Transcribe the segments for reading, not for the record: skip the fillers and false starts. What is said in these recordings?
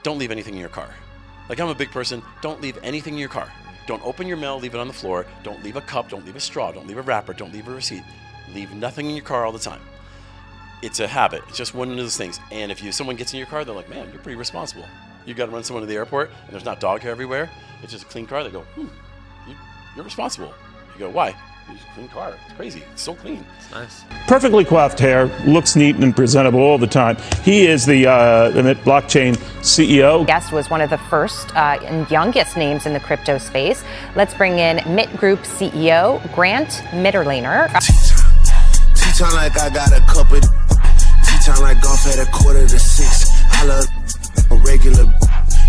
don't leave anything in your car. Like, I'm a big person, don't leave anything in your car. Don't open your mail, leave it on the floor. Don't leave a cup, don't leave a straw, don't leave a wrapper, don't leave a receipt. Leave nothing in your car all the time. It's a habit. It's just one of those things. And if someone gets in your car, they're like, man, you're pretty responsible. You got to run someone to the airport, and there's not dog hair everywhere. It's just a clean car. They go, you're responsible. You go, why? It's a clean car. It's crazy. It's so clean. It's nice. Perfectly coiffed hair, looks neat and presentable all the time. He is the Mitt blockchain CEO. Guest was one of the first and youngest names in the crypto space. Let's bring in Mitt Group CEO Grant Mitterlehner. Tea-time like I got a cup of tea-time like golf at 5:45. I love a regular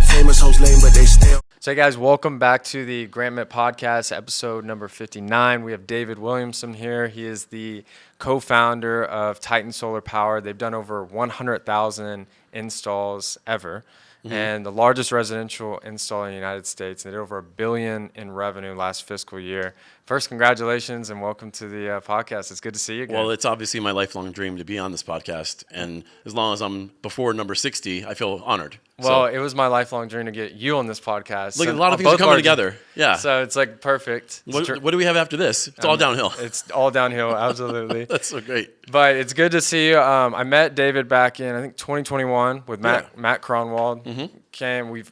famous host lame, but they still. So hey guys, welcome back to the Grant Mitt Podcast, episode number 59. We have David Williamson here. He is the co-founder of Titan Solar Power. They've done over 100,000 installs ever, and the largest residential install in the United States. They did over $1 billion in revenue last fiscal year. First, congratulations and welcome to the podcast. It's good to see you again. Well, it's obviously my lifelong dream to be on this podcast, and as long as I'm before number 60, I feel honored. Well, it was my lifelong dream to get you on this podcast. Look, a lot of things are coming together. Yeah. So it's like perfect. What do we have after this? It's all downhill. It's all downhill, absolutely. That's so great. But it's good to see you. I met David back in, I think, 2021 with Matt Cronwald.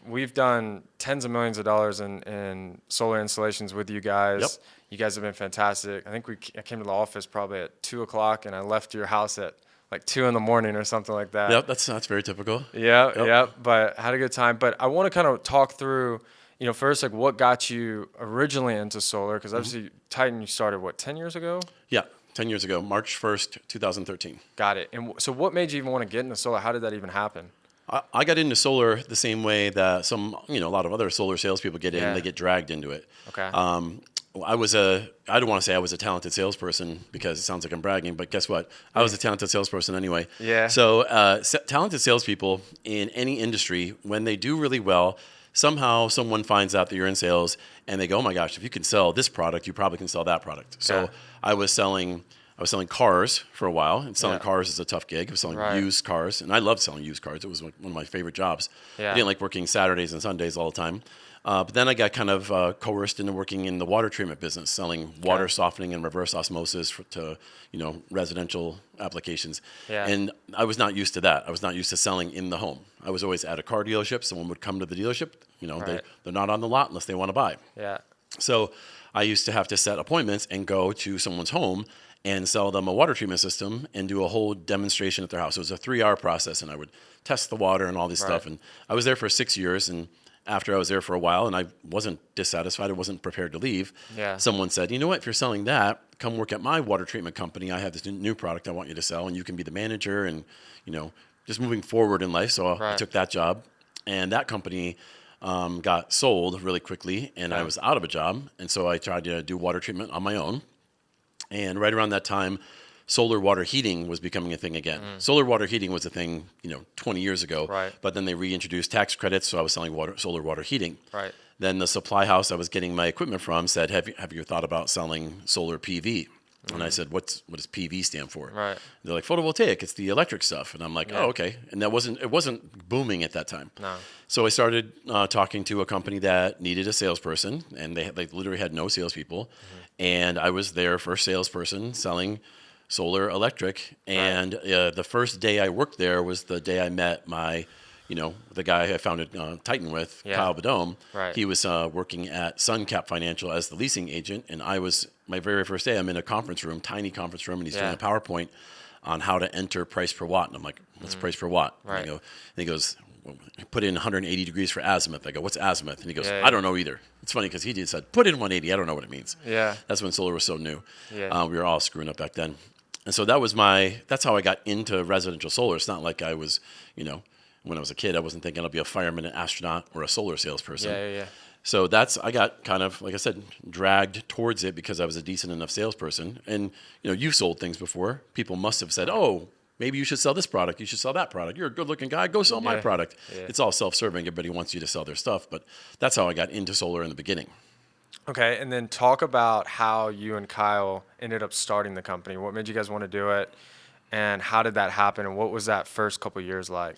We've done tens of millions of dollars in solar installations with you guys. Yep. You guys have been fantastic. I think I came to the office probably at 2 o'clock, and I left your house at like 2 in the morning or something like that. Yep, that's very typical. Yeah. But had a good time. But I want to kind of talk through, first, like what got you originally into solar? Because obviously Titan, you started, 10 years ago? Yeah, 10 years ago, March 1st, 2013. Got it. And so what made you even want to get into solar? How did that even happen? I got into solar the same way that a lot of other solar salespeople get in. They get dragged into it. Okay. I don't want to say I was a talented salesperson because it sounds like I'm bragging, but guess what? I was a talented salesperson anyway. Yeah. So talented salespeople in any industry, when they do really well, somehow someone finds out that you're in sales and they go, oh my gosh, if you can sell this product, you probably can sell that product. So I was selling cars for a while, and selling cars is a tough gig. I was selling used cars, and I loved selling used cars. It was one of my favorite jobs. Yeah. I didn't like working Saturdays and Sundays all the time. But then I got kind of coerced into working in the water treatment business, selling water softening and reverse osmosis to residential applications. Yeah. And I was not used to that. I was not used to selling in the home. I was always at a car dealership. Someone would come to the dealership. They're not on the lot unless they want to buy. Yeah. So I used to have to set appointments and go to someone's home and sell them a water treatment system and do a whole demonstration at their house. It was a 3-hour process, and I would test the water and all this stuff. And I was there for 6 years, and after I was there for a while and I wasn't dissatisfied, I wasn't prepared to leave, someone said, you know what, if you're selling that, come work at my water treatment company. I have this new product I want you to sell, and you can be the manager and, just moving forward in life. So I took that job, and that company got sold really quickly, and I was out of a job. And so I tried to do water treatment on my own. And right around that time, solar water heating was becoming a thing again. Solar water heating was a thing, 20 years ago. Right. But then they reintroduced tax credits, so I was selling solar water heating. Right. Then the supply house I was getting my equipment from said, "Have you thought about selling solar PV?" And I said, "What does PV stand for?" Right. And they're like, "Photovoltaic. It's the electric stuff." And I'm like, "Oh, okay." And it wasn't booming at that time. No. So I started talking to a company that needed a salesperson, and they literally had no salespeople. And I was their first salesperson selling solar electric. And the first day I worked there was the day I met the guy I founded Titan with, Kyle Badome. Right. He was working at SunCap Financial as the leasing agent. And my very first day, I'm in a conference room, tiny conference room, and he's doing a PowerPoint on how to enter price per watt. And I'm like, what's price per watt? Right. And he goes, put in 180 degrees for azimuth. I go, what's azimuth? And he goes, I don't know either. It's funny because he said, put in 180. I don't know what it means. Yeah. That's when solar was so new. Yeah. We were all screwing up back then. And so that's how I got into residential solar. It's not like I was, when I was a kid, I wasn't thinking I'll be a fireman, an astronaut, or a solar salesperson. Yeah. So I got kind of, like I said, dragged towards it because I was a decent enough salesperson. And, you've sold things before. People must have said, oh, maybe you should sell this product. You should sell that product. You're a good-looking guy. Go sell my product. Yeah. It's all self-serving. Everybody wants you to sell their stuff. But that's how I got into solar in the beginning. Okay, and then talk about how you and Kyle ended up starting the company. What made you guys want to do it, and how did that happen, and what was that first couple of years like?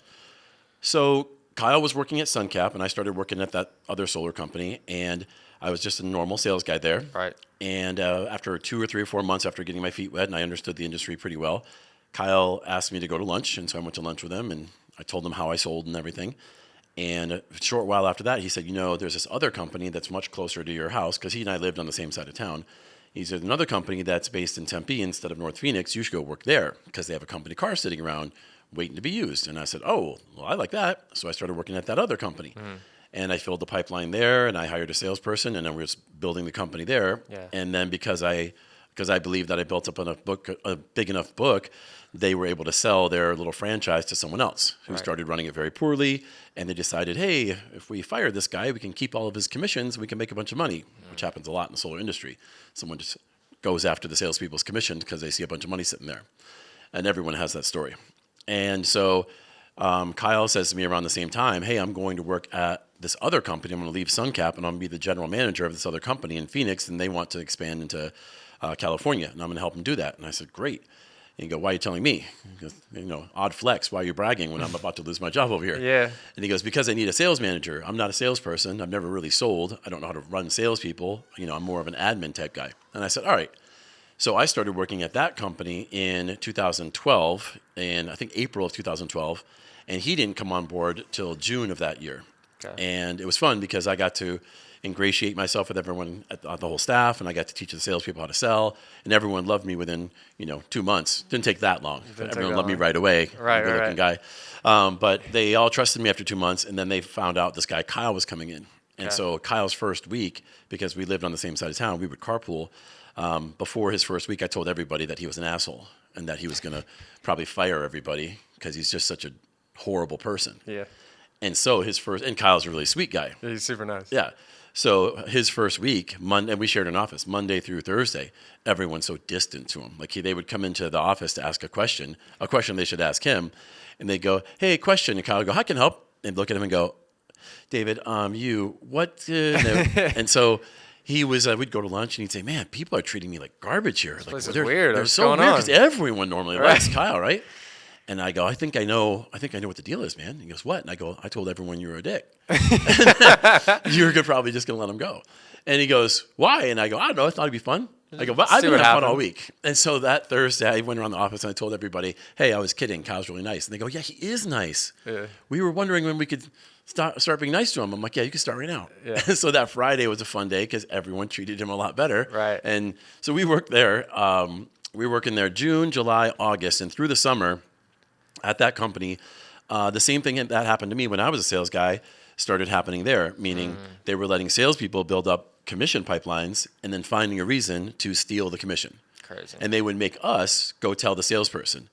So Kyle was working at SunCap, and I started working at that other solar company, and I was just a normal sales guy there. Right. And after 2 or 3 or 4 months after getting my feet wet, and I understood the industry pretty well, Kyle asked me to go to lunch, and so I went to lunch with him, and I told him how I sold and everything. And a short while after that, he said, there's this other company that's much closer to your house, because he and I lived on the same side of town. He said, another company that's based in Tempe instead of North Phoenix, you should go work there, because they have a company car sitting around waiting to be used. And I said, oh, well, I like that. So I started working at that other company. And I filled the pipeline there, and I hired a salesperson, and then we were just building the company there. Yeah. And then because I believed that I built up a big enough book, they were able to sell their little franchise to someone else who started running it very poorly. And they decided, hey, if we fire this guy, we can keep all of his commissions, we can make a bunch of money, which happens a lot in the solar industry. Someone just goes after the salespeople's commission because they see a bunch of money sitting there. And everyone has that story. And so Kyle says to me around the same time, hey, I'm going to work at this other company. I'm going to leave SunCap, and I'm going to be the general manager of this other company in Phoenix, and they want to expand into California, and I'm going to help them do that. And I said, great. And he goes, why are you telling me? He goes, odd flex. Why are you bragging when I'm about to lose my job over here? Yeah. And he goes, because I need a sales manager. I'm not a salesperson. I've never really sold. I don't know how to run salespeople. I'm more of an admin type guy. And I said, all right. So I started working at that company in 2012, in I think April of 2012, and he didn't come on board till June of that year. Okay. And it was fun because I got to ingratiate myself with everyone at the whole staff, and I got to teach the salespeople how to sell, and everyone loved me within 2 months. Didn't take that long. Everyone loved me right away. Good-looking guy. But they all trusted me after 2 months, and then they found out this guy Kyle was coming in. And so Kyle's first week, because we lived on the same side of town, we would carpool. Before his first week, I told everybody that he was an asshole and that he was going to probably fire everybody because he's just such a horrible person. Yeah. And so and Kyle's a really sweet guy. Yeah, he's super nice. Yeah. So his first week, Monday, and we shared an office, Monday through Thursday, everyone's so distant to him. Like they would come into the office to ask a question they should ask him, and they'd go, hey, question. And Kyle would go, I can help. And look at him and go, David, and so he was, we'd go to lunch and he'd say, man, people are treating me like garbage here. Like, place is weird. They're What's so going weird on? because everyone normally likes Kyle, right? And I go, I think I know what the deal is, man. And he goes, what? And I go, I told everyone you were a dick. You're probably just going to let him go. And he goes, why? And I go, I don't know. I thought it'd be fun. I go, but I've been having fun all week. And so that Thursday, I went around the office and I told everybody, hey, I was kidding. Kyle's really nice. And they go, yeah, he is nice. Yeah. We were wondering when we could start being nice to him. I'm like, yeah, you can start right now. Yeah. So that Friday was a fun day because everyone treated him a lot better. Right. And so we worked there. We were working there June, July, August, and through the summer at that company. The same thing that happened to me when I was a sales guy started happening there, meaning they were letting salespeople build up commission pipelines and then finding a reason to steal the commission. Crazy. And they would make us go tell the salesperson,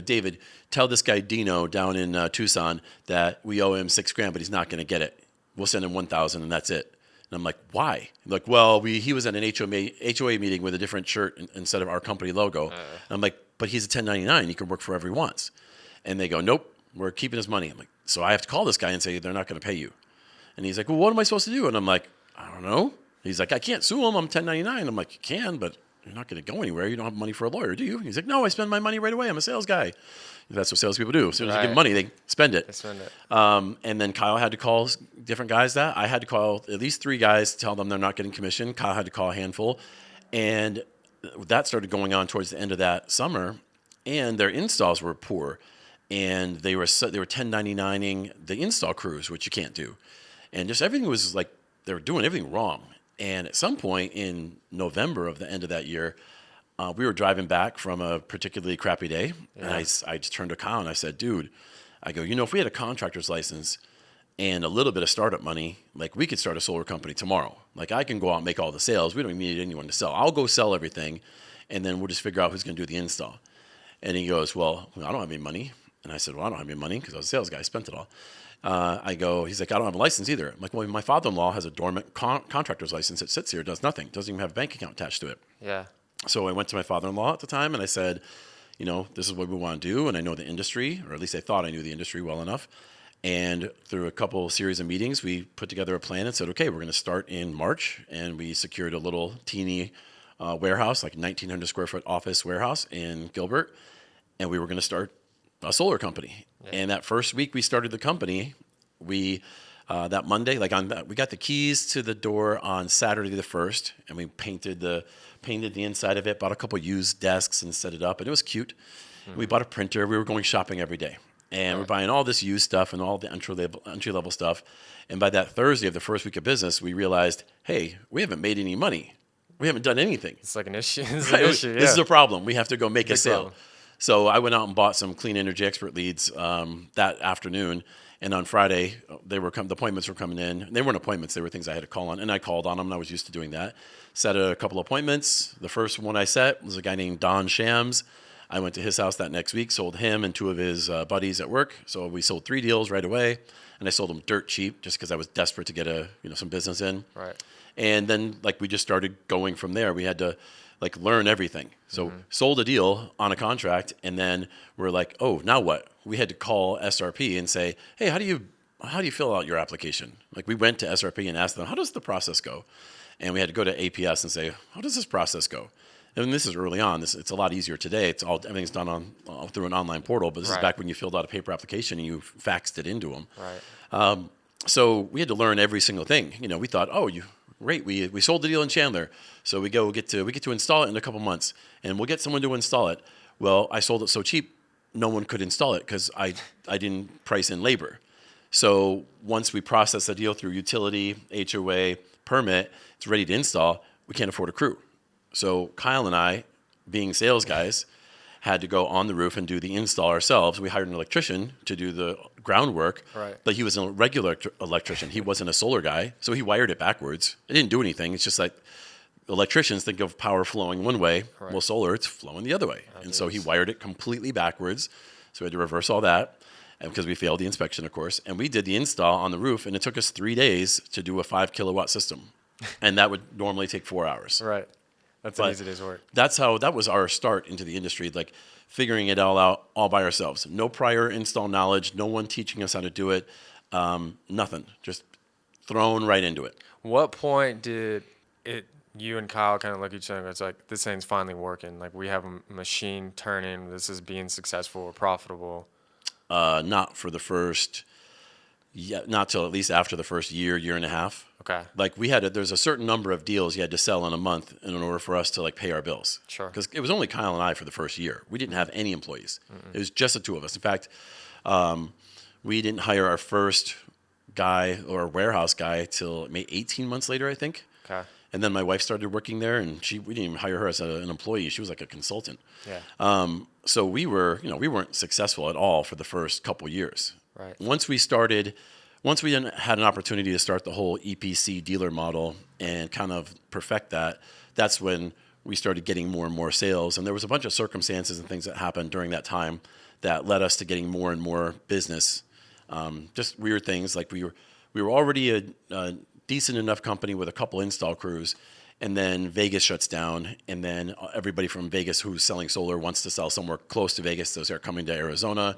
David, tell this guy Dino down in Tucson that we owe him $6,000, but he's not going to get it. We'll send him 1,000 and that's it. And I'm like, why? Like, well, he was at an HOA meeting with a different shirt instead of our company logo. And I'm like, but he's a 1099. He can work for whoever he wants. And they go, nope, we're keeping his money. I'm like, so I have to call this guy and say they're not going to pay you. And he's like, well, what am I supposed to do? And I'm like, I don't know. He's like, I can't sue him. I'm 1099. I'm like, you can, but you're not going to go anywhere. You don't have money for a lawyer, do you? He's like, no, I spend my money right away. I'm a sales guy. That's what salespeople do. As soon as you give them money, they spend it. And then Kyle had to call different guys that. I had to call at least 3 guys to tell them they're not getting commission. Kyle had to call a handful. And that started going on towards the end of that summer. And their installs were poor. And they were 1099ing the install crews, which you can't do. And just everything was like they were doing everything wrong. And at some point in November of the end of that year, we were driving back from a particularly crappy day. Yeah. And I just turned to Kyle and I said, dude, I go, if we had a contractor's license and a little bit of startup money, like we could start a solar company tomorrow. Like I can go out and make all the sales. We don't need anyone to sell. I'll go sell everything. And then we'll just figure out who's going to do the install. And he goes, well, I don't have any money. And I said, well, I don't have any money because I was a sales guy. I spent it all. He's like, I don't have a license either. I'm like, well, my father-in-law has a dormant contractor's license that sits here, does nothing, doesn't even have a bank account attached to it. Yeah. So I went to my father-in-law at the time and I said, this is what we want to do. And I know the industry, or at least I thought I knew the industry well enough. And through a couple series of meetings, we put together a plan and said, okay, we're going to start in March. And we secured a little teeny warehouse, like a 1,900 square foot office warehouse in Gilbert. And we were going to start a solar company. Yeah. And that first week we started the company, We that Monday, we got the keys to the door on Saturday the 1st, and we painted the inside of it. Bought a couple used desks and set it up, and it was cute. We bought a printer. We were going shopping every day, and we're buying all this used stuff and all the entry level stuff. And by that Thursday of the first week of business, we realized, hey, we haven't made any money. We haven't done anything. It's like an issue. It's Right. an issue. This is a problem. We have to go make a sale. Problem. So I went out and bought some clean energy expert leads that afternoon. And on Friday, the appointments were coming in. They weren't appointments; they were things I had to call on, and I called on them. And I was used to doing that. Set a couple appointments. The first one I set was a guy named Don Shams. I went to his house that next week, sold him and 2 of his buddies at work. So we sold 3 deals right away, and I sold them dirt cheap just because I was desperate to get some business in. Right. And then we just started going from there. We had to learn everything. So sold a deal on a contract, and then we're like, oh, now what? We had to call SRP and say, hey, how do you fill out your application? We went to SRP and asked them, how does the process go? And we had to go to APS and say, how does this process go? And this is early on. It's a lot easier today. Everything's done through an online portal, but this is back when you filled out a paper application and you faxed it into them. Right. So we had to learn every single thing. We thought, great, we sold the deal in Chandler, so we get to install it in a couple months, and we'll get someone to install it. Well, I sold it so cheap, no one could install it because I didn't price in labor. So once we process the deal through utility, HOA, permit, it's ready to install, we can't afford a crew. So Kyle and I, being sales guys, had to go on the roof and do the install ourselves. We hired an electrician to do the groundwork, but he was a regular electrician. He wasn't a solar guy, so he wired it backwards. It didn't do anything. It's just like electricians think of power flowing one way. Right. Well, solar, it's flowing the other way. And so he wired it completely backwards. So we had to reverse all that because we failed the inspection, of course. And we did the install on the roof, and it took us 3 days to do a 5 kilowatt system. And that would normally take 4 hours. Right. That's an easy day's work. That was our start into the industry, figuring it all out all by ourselves. No prior install knowledge, no one teaching us how to do it, nothing. Just thrown right into it. What point did you and Kyle kind of look at each other and it's like, this thing's finally working? We have a machine turning. This is being successful or profitable. Not for the first, not till at least after the first year and a half. Okay. There's a certain number of deals you had to sell in a month in order for us to pay our bills. Sure. Because it was only Kyle and I for the first year. We didn't have any employees. It was just the 2 of us. In fact, we didn't hire our first guy or warehouse guy till maybe 18 months later, I think. Okay. And then my wife started working there, and we didn't even hire her as an employee. She was like a consultant. Yeah. So we weren't successful at all for the first couple years. Right. Once we had an opportunity to start the whole EPC dealer model and kind of perfect that, that's when we started getting more and more sales. And there was a bunch of circumstances and things that happened during that time that led us to getting more and more business. Just weird things. We were already a decent enough company with a couple install crews, and then Vegas shuts down, and then everybody from Vegas who's selling solar wants to sell somewhere close to Vegas. Those are coming to Arizona.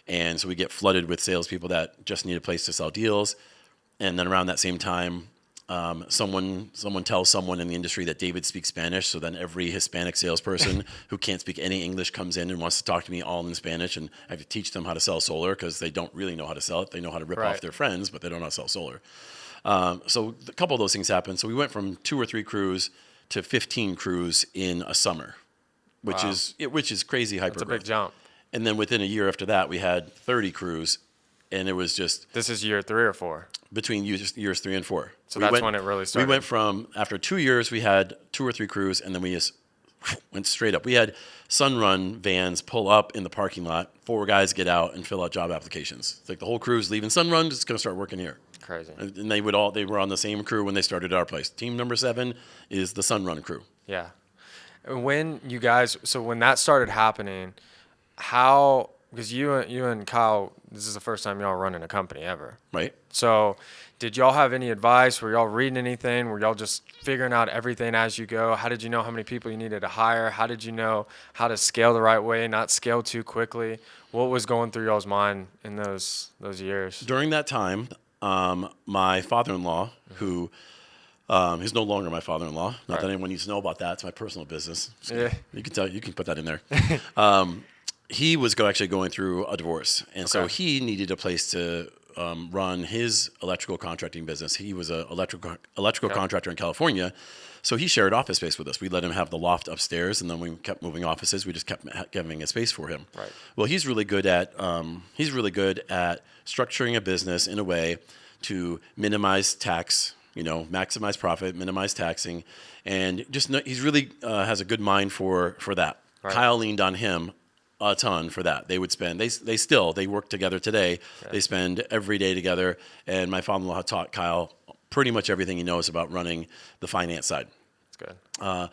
And so we get flooded with salespeople that just need a place to sell deals. And then around that same time, someone tells someone in the industry that David speaks Spanish. So then every Hispanic salesperson who can't speak any English comes in and wants to talk to me all in Spanish. And I have to teach them how to sell solar because they don't really know how to sell it. They know how to rip off their friends, but they don't know how to sell solar. So a couple of those things happened. So we went from 2 or 3 crews to 15 crews in a summer, which is crazy hyper. That's a big jump. And then within a year after that, we had 30 crews, and it was just... This is year 3 or 4? Between years 3 and 4. So that's when it really started. We went from, after 2 years, we had 2 or 3 crews, and then we just went straight up. We had Sunrun vans pull up in the parking lot, 4 guys get out and fill out job applications. It's the whole crew's leaving Sunrun, just going to start working here. Crazy. And they were on the same crew when they started at our place. Team number 7 is the Sunrun crew. Yeah. When that started happening... because you and Kyle, this is the first time y'all running a company ever. Right. So did y'all have any advice? Were y'all reading anything? Were y'all just figuring out everything as you go? How did you know how many people you needed to hire? How did you know how to scale the right way, not scale too quickly? What was going through y'all's mind in those years? During that time, my father-in-law, who he's no longer my father-in-law. Not that anyone needs to know about that. It's my personal business. Yeah. You can put that in there. He was actually going through a divorce, and so he needed a place to run his electrical contracting business. He was an electrical contractor in California. So he shared office space with us. We let him have the loft upstairs, and then we kept moving offices. We just kept giving a space for him. Right. Well, he's really good at structuring a business in a way to minimize tax, maximize profit, minimize taxing, and he's really has a good mind for that. Right. Kyle leaned on him a ton for that. They would spend. They work together today. Okay. They spend every day together, and my father-in-law taught Kyle pretty much everything he knows about running the finance side. That's good.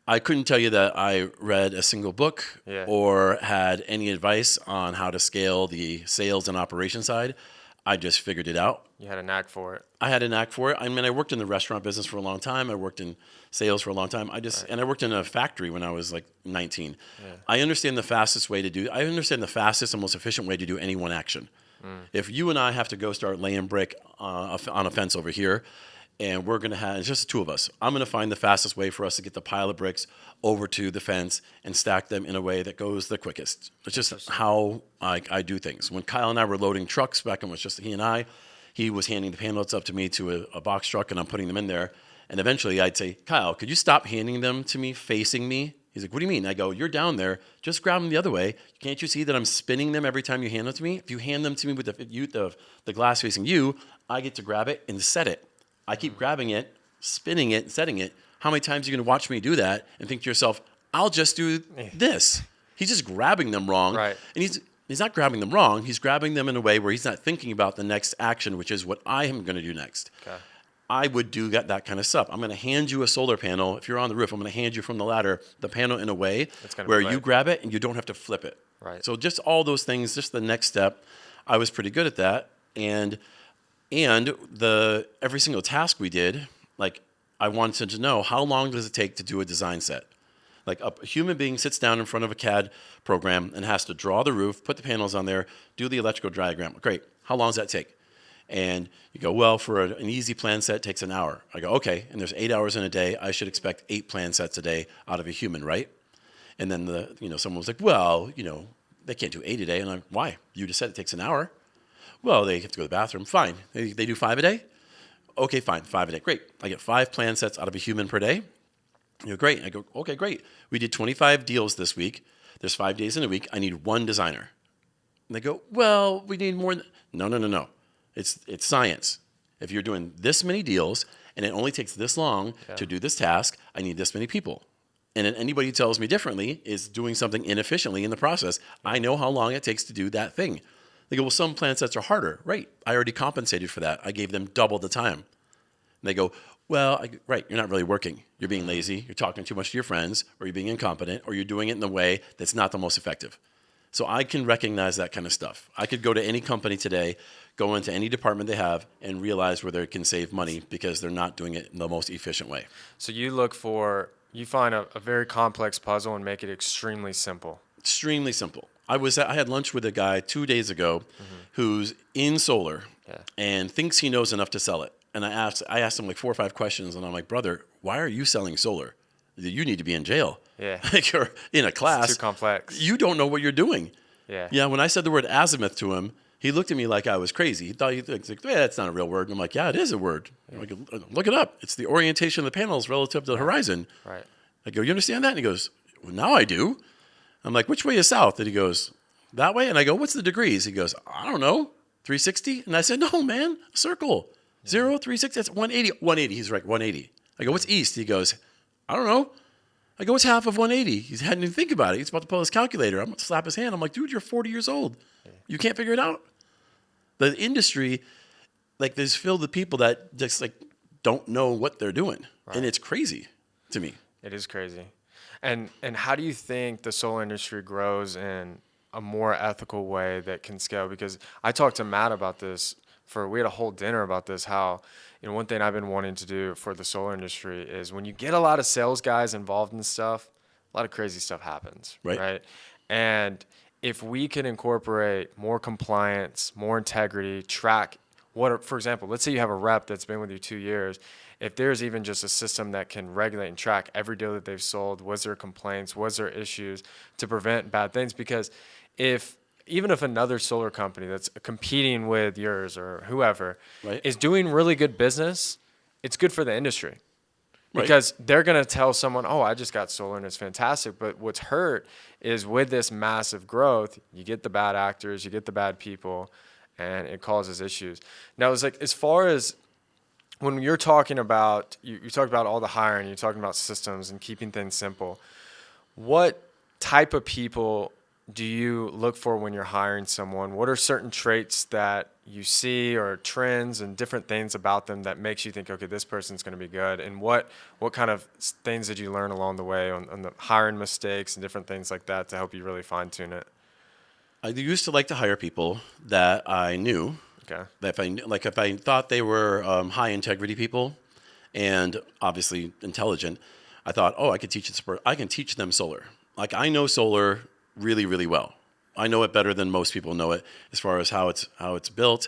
I couldn't tell you that I read a single book or had any advice on how to scale the sales and operations side. I just figured it out. You had a knack for it. I had a knack for it. I mean, I worked in the restaurant business for a long time. I worked in sales for a long time. And I worked in a factory when I was like 19. Yeah. I understand the fastest and most efficient way to do any one action. If you and I have to go start laying brick on a fence over here, and we're going to have, it's just the two of us, I'm going to find the fastest way for us to get the pile of bricks over to the fence and stack them in a way that goes the quickest. It's just how I do things. When Kyle and I were loading trucks back when it was just he and I, he was handing the panels up to me to a box truck, and I'm putting them in there. And eventually I'd say, Kyle, could you stop handing them to me facing me? He's like, what do you mean? I go, you're down there. Just grab them the other way. Can't you see that I'm spinning them every time you hand them to me? If you hand them to me with the glass facing you, I get to grab it and set it. I keep grabbing it, spinning it, and setting it. How many times are you going to watch me do that and think to yourself, I'll just do this? He's just grabbing them wrong. Right. And he's not grabbing them wrong. He's grabbing them in a way where he's not thinking about the next action, which is what I am going to do next. Okay. I would do that kind of stuff. I'm going to hand you a solar panel. If you're on the roof, I'm going to hand you from the ladder the panel in a way where you grab it and you don't have to flip it. Right. So just all those things, just the next step, I was pretty good at that. And every single task we did, like I wanted to know how long does it take to do a design set? Like a human being sits down in front of a CAD program and has to draw the roof, put the panels on there, do the electrical diagram. Great. How long does that take? And you go, well, for an easy plan set, it takes an hour. I go, okay, and there's 8 hours in a day. I should expect 8 plan sets a day out of a human, right? And then someone was like, well, they can't do 8 a day. And I'm, why? You just said it takes an hour. Well, they have to go to the bathroom. Fine. They do 5 a day? Okay, fine, 5 a day. Great. I get 5 plan sets out of a human per day. Great. I go, okay, great. We did 25 deals this week. There's 5 days in a week. I need 1 designer. And they go, well, we need more. No. It's science. If you're doing this many deals and it only takes this long to do this task, I need this many people. And then anybody who tells me differently is doing something inefficiently in the process. I know how long it takes to do that thing. They go, well, some plan sets are harder. Right. I already compensated for that. I gave them double the time. And they go, well, right, you're not really working. You're being lazy. You're talking too much to your friends, or you're being incompetent, or you're doing it in a way that's not the most effective. So I can recognize that kind of stuff. I could go to any company today, go into any department they have, and realize where they can save money because they're not doing it in the most efficient way. So you find a very complex puzzle and make it extremely simple. Extremely simple. I had lunch with a guy 2 days ago who's in solar and thinks he knows enough to sell it. And I asked him like 4 or 5 questions, and I'm like, brother, why are you selling solar? You need to be in jail. Yeah. Like you're in a class. It's too complex. You don't know what you're doing. Yeah. Yeah. When I said the word azimuth to him, he looked at me like I was crazy. He thought that's not a real word. And I'm like, yeah, it is a word. Yeah. Like, look it up. It's the orientation of the panels relative to the horizon. Right. I go, you understand that? And he goes, well, now I do. I'm like, which way is south? And he goes, that way. And I go, what's the degrees? He goes, I don't know, 360. And I said, no, man, a circle. 0, 360, that's 180. 180, he's right, 180. I go, what's east? He goes, I don't know. I go, what's half of 180? He hadn't even think about it. He's about to pull his calculator. I'm going to slap his hand. I'm like, dude, you're 40 years old. You can't figure it out? The industry, like, is filled with people that just, like, don't know what they're doing. Right. And it's crazy to me. It is crazy. And how do you think the solar industry grows in a more ethical way that can scale? Because I talked to Matt about this. We had a whole dinner about this, how, one thing I've been wanting to do for the solar industry is when you get a lot of sales guys involved in stuff, a lot of crazy stuff happens. Right? And if we can incorporate more compliance, more integrity, track for example, let's say you have a rep that's been with you 2 years. If there's even just a system that can regulate and track every deal that they've sold, was there complaints, was there issues to prevent bad things? Because if even if another solar company that's competing with yours or whoever Right. is doing really good business, it's good for the industry. Right. Because they're going to tell someone, oh, I just got solar and it's fantastic. But what's hurt is with this massive growth, you get the bad actors, you get the bad people, and it causes issues. Now, it's like, as far as when you're talking about, you talk about all the hiring, you're talking about systems and keeping things simple. What type of people do you look for when you're hiring someone? What are certain traits that you see or trends and different things about them that makes you think, okay, this person's going to be good? And what kind of things did you learn along the way on the hiring mistakes and different things like that to help you really fine tune it? I used to like to hire people that I knew. Okay. That if I thought they were high integrity people and obviously intelligent, I thought, oh, I can teach them solar. Like, I know solar really, really well. I know it better than most people know it, as far as how it's built,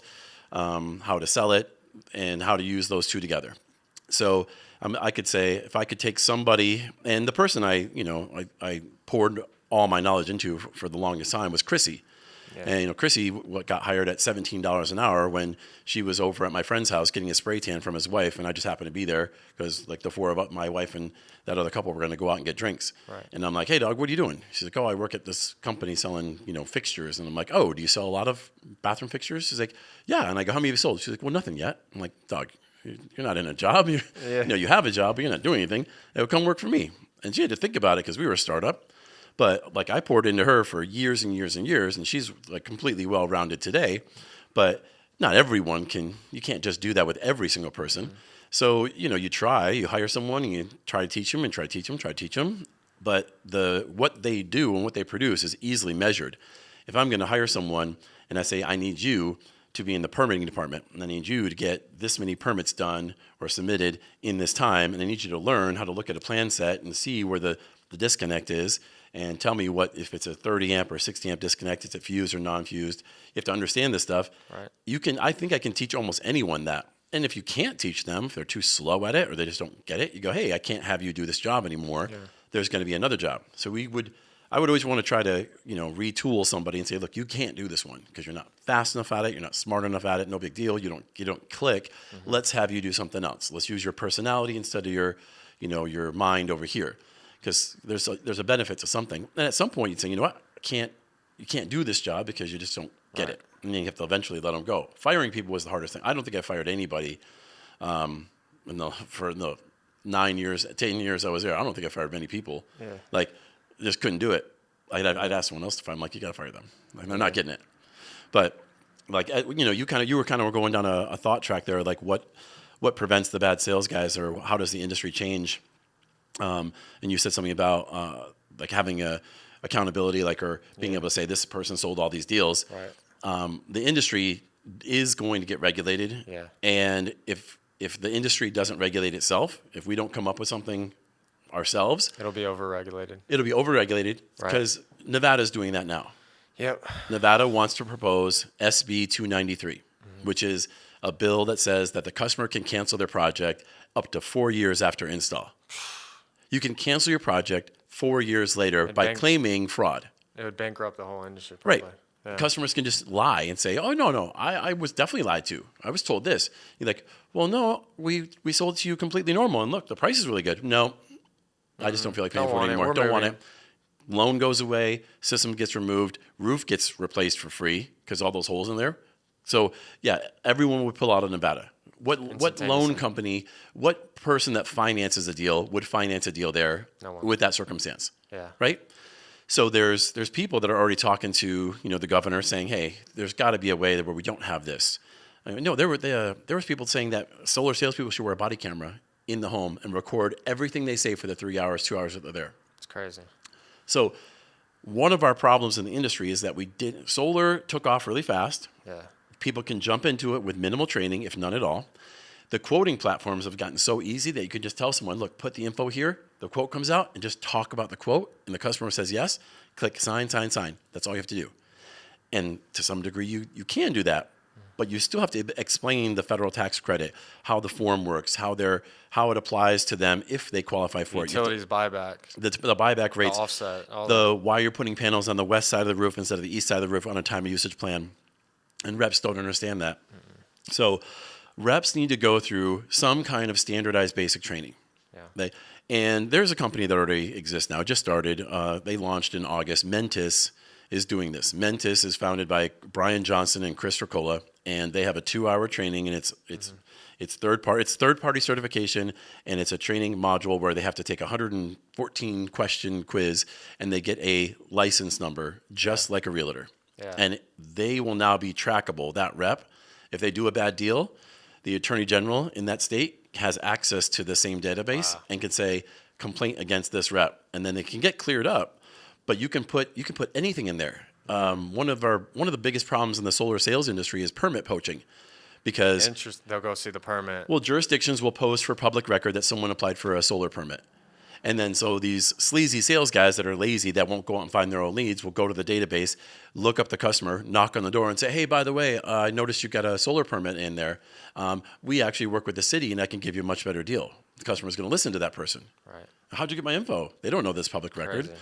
how to sell it, and how to use those two together. So I could say, if I could take somebody, and the person I poured all my knowledge into for the longest time was Chrissy. Yeah. And Chrissy got hired at $17 an hour when she was over at my friend's house getting a spray tan from his wife, and I just happened to be there because like the four of us, my wife and that other couple, were going to go out and get drinks. Right. And I'm like, hey dog, what are you doing? She's like, oh, I work at this company selling fixtures. And I'm like, oh, do you sell a lot of bathroom fixtures? She's like, yeah. And I go, how many have you sold? She's like, well, nothing yet. I'm like, dog, you're not in a job. You have a job, but you're not doing anything. It would come work for me. And she had to think about it because we were a startup. But like, I poured into her for years and years and years, and she's like completely well-rounded today. But not everyone you can't just do that with every single person. Mm-hmm. So, you hire someone and you try to teach them and try to teach them. But what they do and what they produce is easily measured. If I'm going to hire someone and I say, I need you to be in the permitting department, and I need you to get this many permits done or submitted in this time, and I need you to learn how to look at a plan set and see where the disconnect is, and tell me if it's a 30 amp or 60 amp disconnect, is it fused or non-fused. You have to understand this stuff. Right. I think I can teach almost anyone that. And if you can't teach them, if they're too slow at it or they just don't get it, you go, hey, I can't have you do this job anymore. Yeah. There's going to be another job. So I would always want to try to, retool somebody and say, look, you can't do this one because you're not fast enough at it. You're not smart enough at it. No big deal. You don't click. Mm-hmm. Let's have you do something else. Let's use your personality instead of your mind over here. Because there's a benefit to something. And at some point you'd say, you know what, you can't do this job because you just don't get it. And then you have to eventually let them go. Firing people was the hardest thing. I don't think I fired anybody for the 10 years I was there. I don't think I fired many people. Yeah. Like, just couldn't do it. I'd ask someone else to fire. I'm like, you got to fire them. Like, they're not getting it. But like, you were kind of going down a thought track there. Like, what prevents the bad sales guys, or how does the industry change? And you said something about like having a accountability, or being able to say this person sold all these deals. Right. The industry is going to get regulated. Yeah. And if the industry doesn't regulate itself, if we don't come up with something ourselves, it'll be overregulated. Because Nevada's doing that now. Yep. Nevada wants to propose SB 293, which is a bill that says that the customer can cancel their project up to 4 years after install. You can cancel your project 4 years later by claiming fraud. It would bankrupt the whole industry, probably. Right. Yeah. Customers can just lie and say, oh, no, I was definitely lied to. I was told this. You're like, well, no, we sold it to you completely normal. And look, the price is really good. No, I just don't feel like paying for it anymore. Don't want it. Loan goes away. System gets removed. Roof gets replaced for free because all those holes in there. So, yeah, everyone would pull out of Nevada. What loan company, what person that finances a deal would finance a deal there with that circumstance? Yeah. Right? So there's people that are already talking to the governor saying, hey, there's got to be a way where we don't have this. I mean, no, there was people saying that solar salespeople should wear a body camera in the home and record everything they say for the 3 hours, 2 hours that they're there. It's crazy. So one of our problems in the industry is that solar took off really fast. Yeah. People can jump into it with minimal training, if none at all. The quoting platforms have gotten so easy that you can just tell someone, look, put the info here. The quote comes out and just talk about the quote. And the customer says yes. Click sign, sign, sign. That's all you have to do. And to some degree, you can do that. but you still have to explain the federal tax credit, how the form works, how it applies to them if they qualify for Utilities buyback. The buyback rates, the offset, why you're putting panels on the west side of the roof instead of the east side of the roof on a time of usage plan. And reps don't understand that. Mm-hmm. So reps need to go through some kind of standardized basic training. Yeah. And there's a company that already exists now, just started. They launched in August. Mentis is doing this. Mentis is founded by Brian Johnson and Chris Ricola, and they have a 2-hour training, and it's third-party certification, and it's a training module where they have to take a 114 question quiz, and they get a license number just like a realtor. Yeah. And they will now be trackable. That rep, if they do a bad deal, the attorney general in that state has access to the same database and can say complaint against this rep, and then they can get cleared up. But you can put anything in there. One of the biggest problems in the solar sales industry is permit poaching, because they'll go see the permit. Well, jurisdictions will post for public record that someone applied for a solar permit. And then so these sleazy sales guys that are lazy, that won't go out and find their own leads, will go to the database, look up the customer, knock on the door and say, hey, by the way, I noticed you got a solar permit in there. We actually work with the city and I can give you a much better deal. The customer's going to listen to that person. Right. How'd you get my info? They don't know this public record.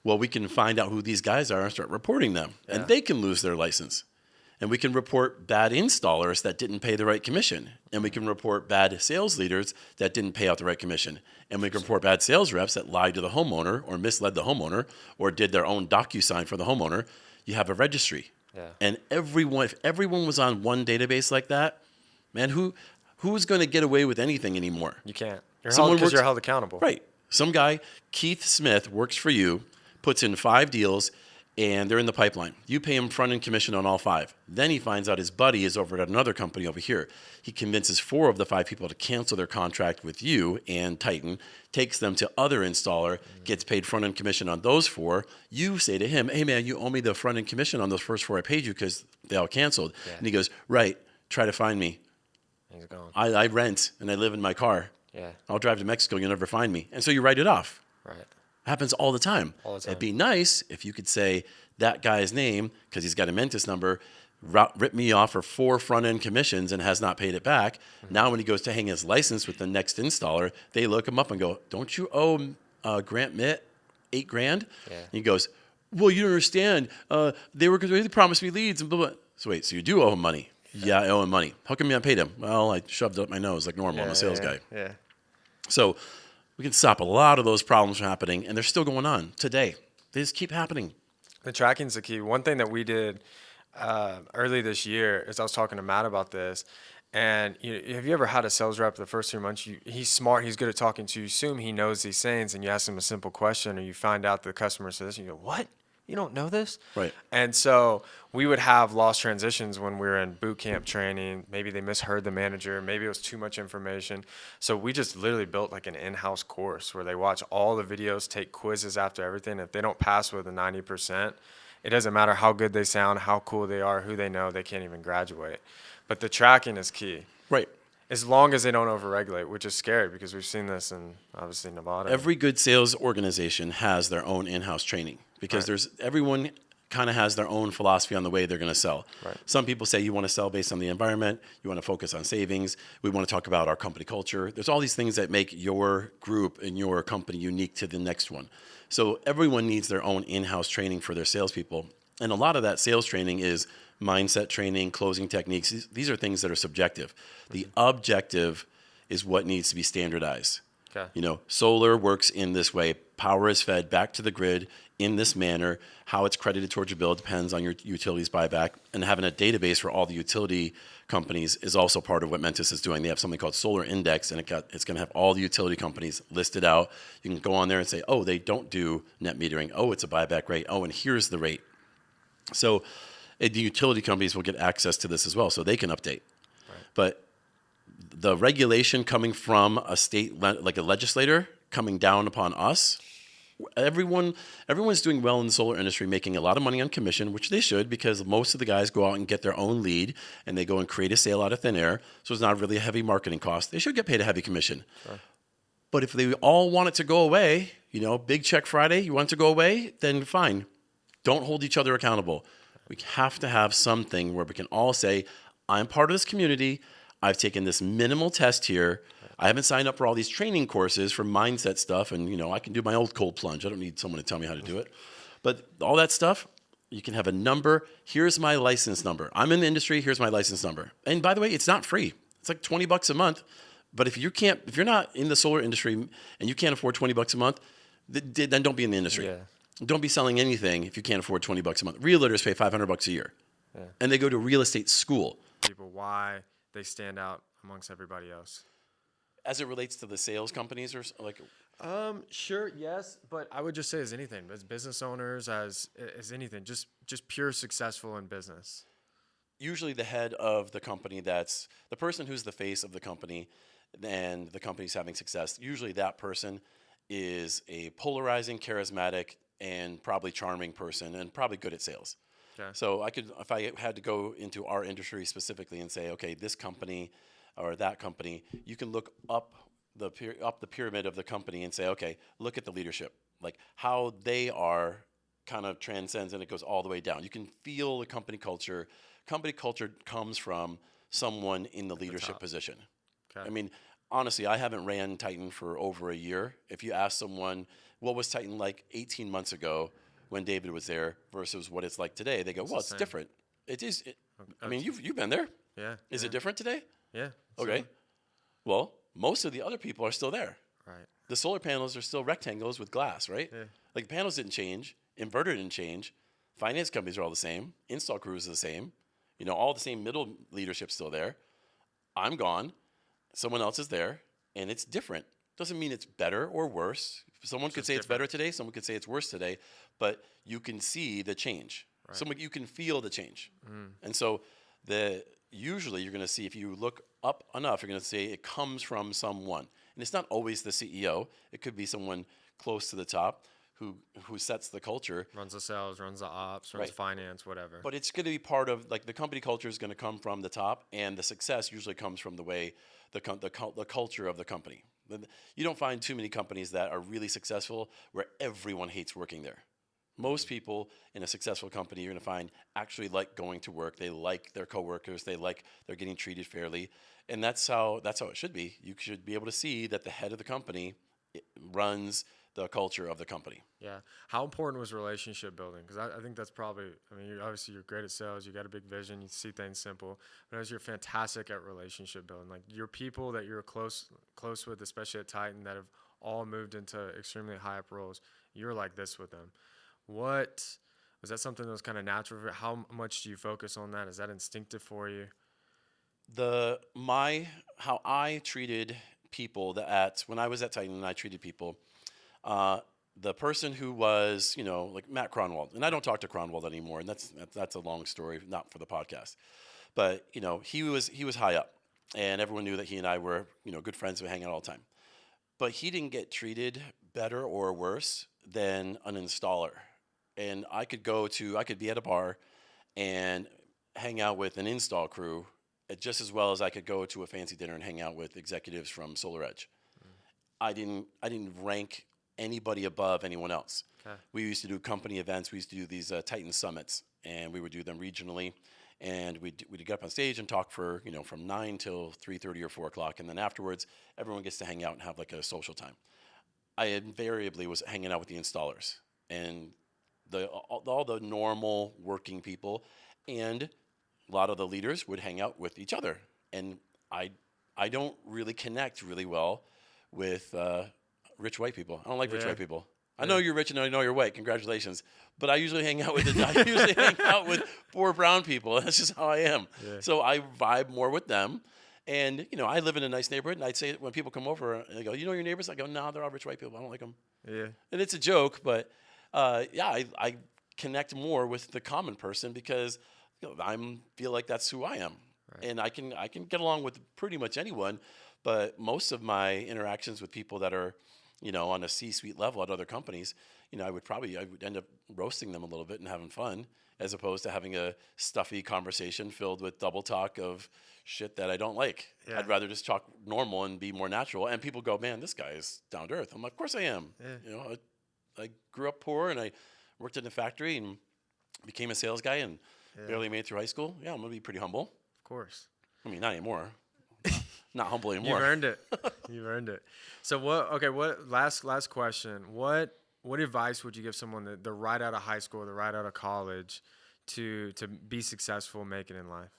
Well, we can find out who these guys are and start reporting them. Yeah. And they can lose their license. And we can report bad installers that didn't pay the right commission. And we can report bad sales leaders that didn't pay out the right commission. And we can report bad sales reps that lied to the homeowner or misled the homeowner or did their own DocuSign for the homeowner. You have a registry. Yeah. And if everyone was on one database like that, man, who's going to get away with anything anymore? You can't. You're held accountable. Right. Some guy, Keith Smith, works for you, puts in 5 deals, and they're in the pipeline. You pay him front-end commission on all 5. Then he finds out his buddy is over at another company over here. He convinces 4 of the 5 people to cancel their contract with you and Titan, takes them to other installer, gets paid front-end commission on those 4. You say to him, hey, man, you owe me the front-end commission on those first 4 I paid you because they all canceled. Yeah. And he goes, right, try to find me. He's gone. I rent, and I live in my car. Yeah. I'll drive to Mexico, you'll never find me. And so you write it off. Right. Happens all the time. It'd be nice if you could say that guy's name, because he's got a Mentis number, ripped me off for 4 front-end commissions and has not paid it back. Mm-hmm. Now when he goes to hang his license with the next installer, they look him up and go, don't you owe Grant Mitt $8,000? Yeah. And he goes, well, you don't understand. They promised me leads and blah, blah. So wait, so you do owe him money? Yeah, I owe him money. How come you haven't paid him? Well, I shoved it up my nose like normal. I'm a sales guy. Yeah. So we can stop a lot of those problems from happening, and they're still going on today. They just keep happening. The tracking's the key. One thing that we did early this year is I was talking to Matt about this, and have you ever had a sales rep the first 3 months? He's smart. He's good at talking to you. Assume he knows these things, and you ask him a simple question, or you find out the customer says, and you go, what? You don't know this? Right. And so we would have lost transitions when we were in boot camp training. Maybe they misheard the manager. Maybe it was too much information. So we just literally built like an in-house course where they watch all the videos, take quizzes after everything. If they don't pass with a 90%, it doesn't matter how good they sound, how cool they are, who they know, they can't even graduate. But the tracking is key. Right. As long as they don't overregulate, which is scary because we've seen this in, obviously, Nevada. Every good sales organization has their own in-house training because everyone kind of has their own philosophy on the way they're going to sell. Right. Some people say you want to sell based on the environment. You want to focus on savings. We want to talk about our company culture. There's all these things that make your group and your company unique to the next one. So everyone needs their own in-house training for their salespeople. And a lot of that sales training is mindset training, closing techniques. These are things that are subjective. The objective is what needs to be standardized. Okay. Solar works in this way. Power is fed back to the grid in this manner. How it's credited towards your bill depends on your utilities buyback. And having a database for all the utility companies is also part of what Mentis is doing. They have something called Solar Index, and it's going to have all the utility companies listed out. You can go on there and say, oh, they don't do net metering. Oh, it's a buyback rate. Oh, and here's the rate. So the utility companies will get access to this as well, so they can update. Right. But the regulation coming from a state, like a legislator, coming down upon us, everyone's doing well in the solar industry, making a lot of money on commission, which they should, because most of the guys go out and get their own lead, and they go and create a sale out of thin air, so it's not really a heavy marketing cost. They should get paid a heavy commission. Sure. But if they all want it to go away, Big Check Friday, you want it to go away, then fine. Don't hold each other accountable. We have to have something where we can all say, I'm part of this community. I've taken this minimal test here. I haven't signed up for all these training courses for mindset stuff. And, I can do my old cold plunge. I don't need someone to tell me how to do it. But all that stuff, you can have a number. Here's my license number. I'm in the industry. Here's my license number. And by the way, it's not free. It's like $20 a month. But if you're not in the solar industry and you can't afford $20 a month, then don't be in the industry. Yeah. Don't be selling anything if you can't afford $20 a month. Realtors pay $500 a year. Yeah. And they go to real estate school. People, why they stand out amongst everybody else. As it relates to the sales companies or like? Sure, yes, but I would just say as anything, as business owners, as anything, just pure successful in business. Usually the head of the company, that's the person who's the face of the company and the company's having success. Usually that person is a polarizing, charismatic, and probably charming person and probably good at sales. Okay. So if I had to go into our industry specifically and say, okay, this company or that company, you can look up the pyramid of the company and say, okay, look at the leadership, like how they are kind of transcends and it goes all the way down. You can feel the company culture. Company culture comes from someone in the leadership position. Okay. I mean, honestly, I haven't ran Titan for over a year. If you ask someone, what was Titan like 18 months ago when David was there versus what it's like today, they go, well, it's different. It is. I mean, you've been there. Yeah. Is it different today? Yeah. Okay. Well, most of the other people are still there. Right. The solar panels are still rectangles with glass, right? Yeah. Like panels didn't change. Inverter didn't change. Finance companies are all the same. Install crews are the same. All the same middle leadership's still there. I'm gone. Someone else is there, and it's different. Doesn't mean it's better or worse. Someone could say it's better today. Someone could say it's worse today. But you can see the change. Right. You can feel the change. And so usually you're going to see, if you look up enough, you're going to say it comes from someone. And it's not always the CEO. It could be someone close to the top who sets the culture. Runs the sales, runs the ops, runs finance, whatever. But it's going to be part of, like, the company culture is going to come from the top, and the success usually comes from the way the culture of the company. You don't find too many companies that are really successful where everyone hates working there. Most people in a successful company you're going to find actually like going to work. They like their coworkers. They're getting treated fairly. And that's how it should be. You should be able to see that the head of the company runs the culture of the company. Yeah. How important was relationship building? Because I think that's probably, you're great at sales. You got a big vision. You see things simple. But you're fantastic at relationship building. Like your people that you're close with, especially at Titan, that have all moved into extremely high up roles, you're like this with them. Was that something that was kind of natural? How much do you focus on that? Is that instinctive for you? How I treated people when I was at Titan and I treated people, the person who was, like Matt Cronwald, and I don't talk to Cronwald anymore, and that's a long story, not for the podcast, but he was high up, and everyone knew that he and I were good friends. We hang out all the time, but he didn't get treated better or worse than an installer. And I could be at a bar and hang out with an install crew just as well as I could go to a fancy dinner and hang out with executives from Solar Edge. I didn't rank anybody above anyone else. Okay. We used to do company events. We used to do these Titan summits, and we would do them regionally. And we'd get up on stage and talk for from 9 till 3:30 or 4 o'clock, and then afterwards everyone gets to hang out and have like a social time. I invariably was hanging out with the installers and all the normal working people, and a lot of the leaders would hang out with each other. And I don't really connect really well with rich white people. I don't like rich white people. I know you're rich and I know you're white. Congratulations. But I usually hang out with poor brown people. That's just how I am. Yeah. So I vibe more with them. And, I live in a nice neighborhood, and I'd say when people come over, and they go, you know your neighbors? I go, no, they're all rich white people. I don't like them. Yeah. And it's a joke, but, I connect more with the common person because I feel like that's who I am. Right. And I can get along with pretty much anyone, but most of my interactions with people that are, on a C-suite level at other companies, I would end up roasting them a little bit and having fun, as opposed to having a stuffy conversation filled with double talk of shit that I don't like. Yeah. I'd rather just talk normal and be more natural. And people go, man, this guy is down to earth. I'm like, of course I am. Yeah. I grew up poor and I worked in a factory and became a sales guy and barely made it through high school. Yeah, I'm going to be pretty humble. Of course. I mean, not anymore. Not humble anymore. You've earned it. You've earned it. So what last question. What advice would you give someone that they're right out of high school, they're right out of college to be successful, make it in life?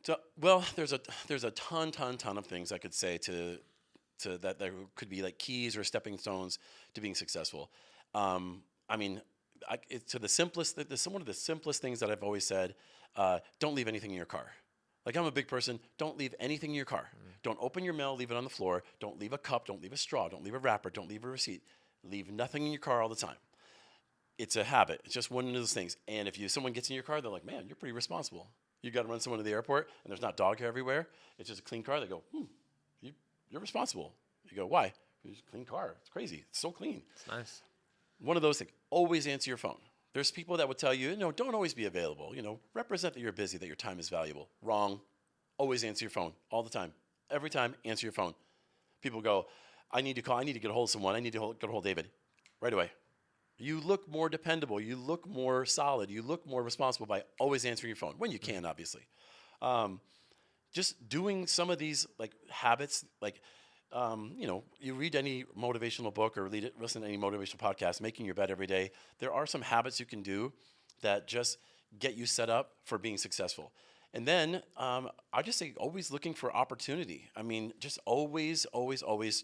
So, well, there's a ton of things I could say to that could be like keys or stepping stones to being successful. I mean, to the simplest, one of the simplest things that I've always said, don't leave anything in your car. Like, I'm a big person, don't leave anything in your car. Don't open your mail, leave it on the floor. Don't leave a cup, don't leave a straw, don't leave a wrapper, don't leave a receipt. Leave nothing in your car all the time. It's a habit. It's just one of those things. And if someone gets in your car, they're like, man, you're pretty responsible. You got to run someone to the airport, and there's not dog hair everywhere. It's just a clean car. They go, you're responsible. You go, why? It's a clean car. It's crazy. It's so clean. It's nice. One of those things. Always answer your phone. There's people that would tell you, don't always be available. Represent that you're busy, that your time is valuable. Wrong. Always answer your phone all the time. Every time, answer your phone. People go, I need to call. I need to get a hold of someone. I need to get a hold of David right away. You look more dependable. You look more solid. You look more responsible by always answering your phone when you can, obviously. Just doing some of these like habits, like you read any motivational book or listen to any motivational podcast, making your bed every day. There are some habits you can do that just get you set up for being successful. And then I just say always looking for opportunity. I mean, just always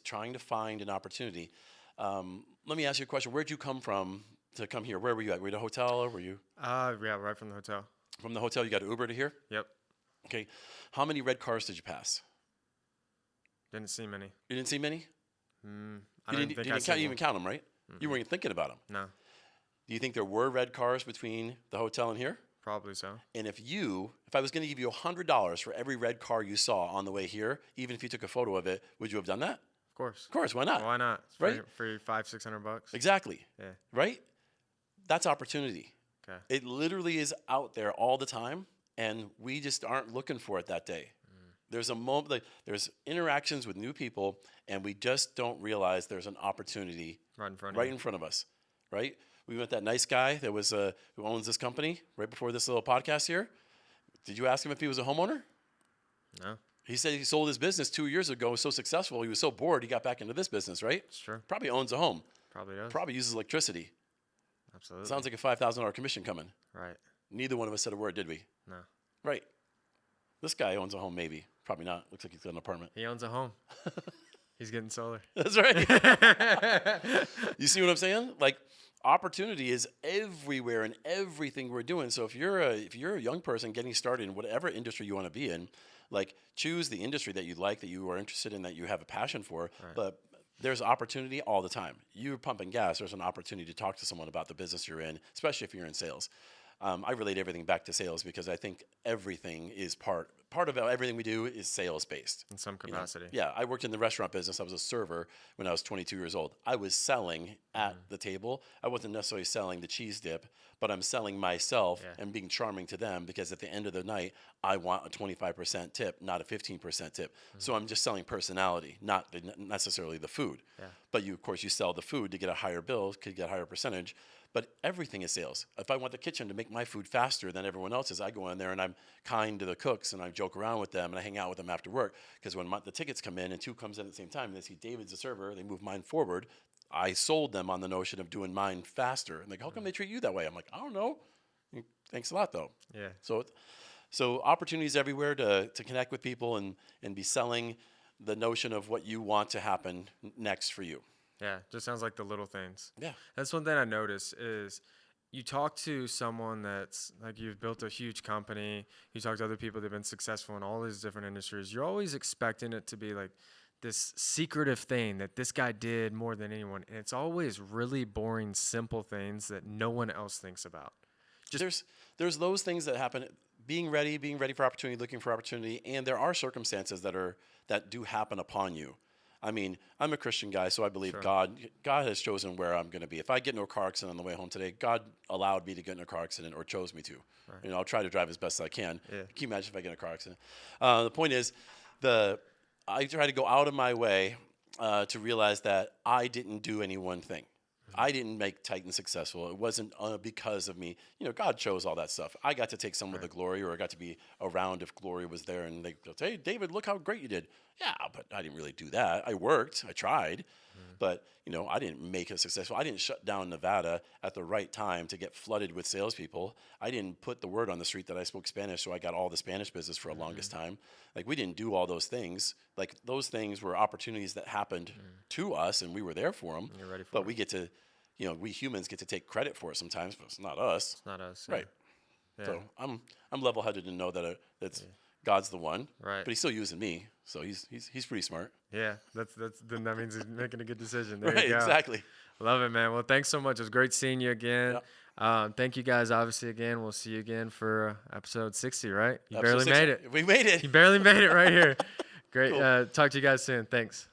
trying to find an opportunity. Let me ask you a question. Where'd you come from to come here? Where were you at? Were you at a hotel or were you? Yeah, right from the hotel. From the hotel, you got Uber to here? Yep. Okay. How many red cars did you pass? Didn't see many. You didn't see many? You didn't even count them, right? Mm-hmm. You weren't even thinking about them. No. Do you think there were red cars between the hotel and here? Probably so. And if I was going to give you $100 for every red car you saw on the way here, even if you took a photo of it, would you have done that? Of course. Of course. Why not? Why not? It's right? For $500-$600. Exactly. Yeah. Right? That's opportunity. Okay. It literally is out there all the time, and we just aren't looking for it that day. There's a moment, there's interactions with new people, and we just don't realize there's an opportunity right in front of us, right? We met that nice guy that was who owns this company right before this little podcast here. Did you ask him if he was a homeowner? No. He said he sold his business 2 years ago. It was so successful, he was so bored, he got back into this business, right? It's true. Probably owns a home. Probably does. Probably uses electricity. Absolutely. Sounds like a $5,000 commission coming. Right. Neither one of us said a word, did we? No. Right. This guy owns a home, maybe. Probably not. Looks like he's got an apartment. He owns a home. He's getting solar. That's right. You see what I'm saying? Like, opportunity is everywhere in everything we're doing. So if you're a young person getting started in whatever industry you want to be in, like, choose the industry that you like, that you are interested in, that you have a passion for. Right. But there's opportunity all the time. You're pumping gas. There's an opportunity to talk to someone about the business you're in, especially if you're in sales. I relate everything back to sales because I think everything is part of everything we do is sales based. In some capacity. Yeah, I worked in the restaurant business. I was a server when I was 22 years old. I was selling at the table. I wasn't necessarily selling the cheese dip, but I'm selling myself and being charming to them because at the end of the night, I want a 25% tip, not a 15% tip. So I'm just selling personality, not necessarily the food. Yeah. But of course, you sell the food to get a higher bill, could get a higher percentage. But everything is sales. If I want the kitchen to make my food faster than everyone else's, I go in there and I'm kind to the cooks and I joke around with them and I hang out with them after work. Because when the tickets come in and two comes in at the same time and they see David's a server, they move mine forward. I sold them on the notion of doing mine faster. And like, how come they treat you that way? I'm like, I don't know. Thanks a lot, though. Yeah. So opportunities everywhere to connect with people and be selling the notion of what you want to happen next for you. Yeah, just sounds like the little things. Yeah. That's one thing I notice is you talk to someone that's like you've built a huge company, you talk to other people that have been successful in all these different industries, you're always expecting it to be like this secretive thing that this guy did more than anyone. And it's always really boring, simple things that no one else thinks about. There's those things that happen, being ready for opportunity, looking for opportunity, and there are circumstances that do happen upon you. I mean, I'm a Christian guy, so I believe God has chosen where I'm going to be. If I get into a car accident on the way home today, God allowed me to get in a car accident or chose me to. Right. I'll try to drive as best as I can. Yeah. Can you imagine if I get in a car accident? The point is, I try to go out of my way to realize that I didn't do any one thing. I didn't make Titan successful. It wasn't because of me. God chose all that stuff. I got to take some of the glory, or I got to be around if glory was there, and they go, "Hey, David, look how great you did." Yeah, but I didn't really do that. I worked. I tried. But, I didn't make it successful. I didn't shut down Nevada at the right time to get flooded with salespeople. I didn't put the word on the street that I spoke Spanish, so I got all the Spanish business for the longest time. Like, we didn't do all those things. Like, those things were opportunities that happened to us, and we were there for them. You're ready for but it. we get to, we humans get to take credit for it sometimes, but it's not us. It's not us. Yeah. Right. Yeah. So I'm level-headed to know that that's God's the one. Right. But he's still using me, so he's pretty smart. Yeah, then that means he's making a good decision. There Right, you go. exactly. Love it, man. Well, thanks so much. It was great seeing you again. Yep. Thank you guys, obviously, again. We'll see you again for episode 60, right? You Episode barely 60. made it. We made it. You barely made it right here. Great. Cool. Talk to you guys soon. Thanks.